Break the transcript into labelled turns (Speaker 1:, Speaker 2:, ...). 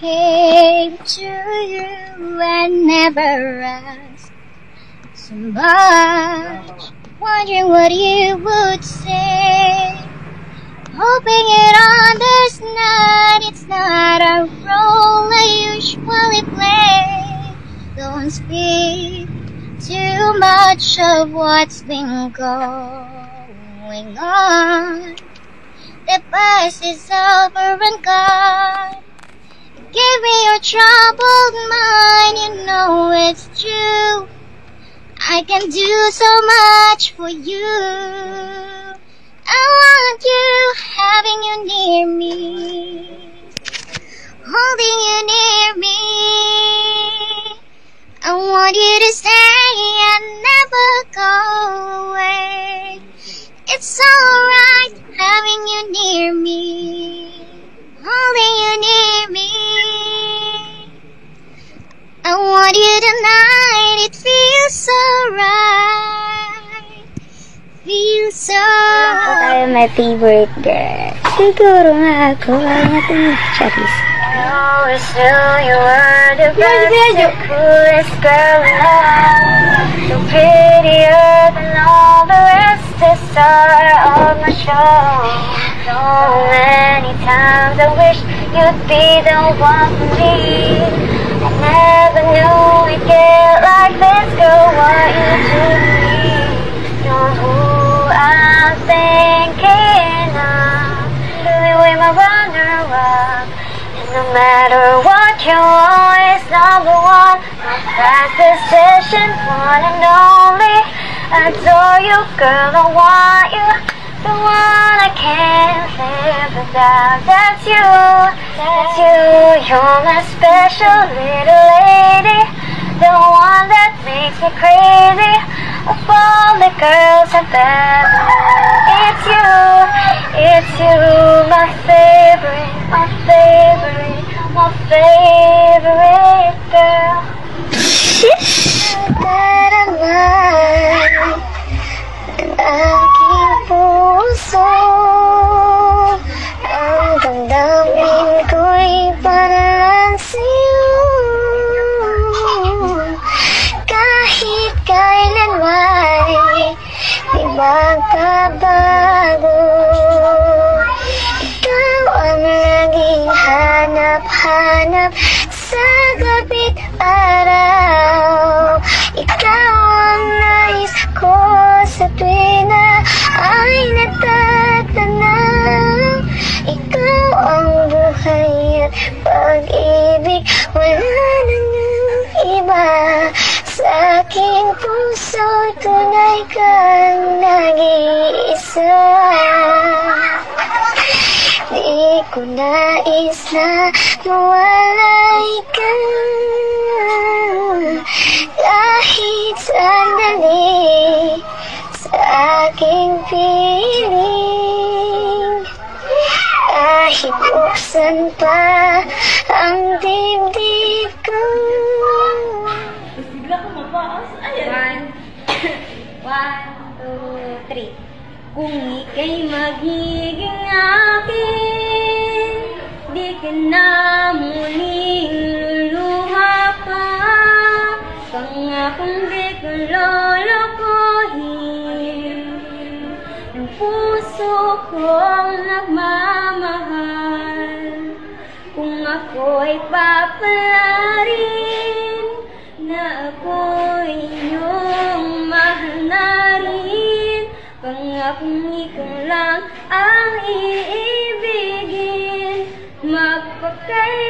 Speaker 1: came to you and never asked so much, wondering what you would say, hoping you'd understand it's not a role I usually play. Don't speak too much of what's been going on. The past is over and gone. Give me your troubled mind, you know it's true. I can do so much for you. I want you, having you near me, holding you near me. I want you to stay and never go away. It's alright having you near me, holding you near me. I want you tonight, it feels so right. Feels so right.
Speaker 2: Tayo my favorite girl. Siguro nga ako ang ating Charis.
Speaker 1: I always knew you were the best, the coolest girl alive. So prettier than all the rest, the star of my show. So many times I wish you'd be the one for me. I never knew we'd get like this, girl, what you do to me. Know who I'm thinking of, the way my runner-up. And no matter what, you're always number one. My fast decision, one and only. Adore you, girl, I want you, the one I can't live without. That's you, you're my special little lady, the one that makes me crazy of all the girls I've ever known. It's you, my favorite, my favorite, my favorite girl. That I'm ang aking puso, ang damdamin ko'y parang sa'yo. Kahit kailanman di magbabago, ikaw ang laging hanap-hanap sa gabit araw. Ikaw ang nais ko sa tuwing na ay natatanaw. Ikaw ang buhay at pag-ibig, wala nang iba. Sa aking puso, tunay kang nag-iisa. Di ko nais na mawalay ka kahit sandali sa aking piling. Kahit buksan pa ang dibdib ko.
Speaker 3: Bigla ko mabaas. Ayan. 1, 2, 3. Kung ika'y magiging akin, di ka na muling luluha pa. Pangakong di ko lolokohin ang puso kong nagmamahal. Kung ako'y papalarin na ako'y inyong mahal na rin, pangakong ikaw lang ang iibigin, magpakailanman.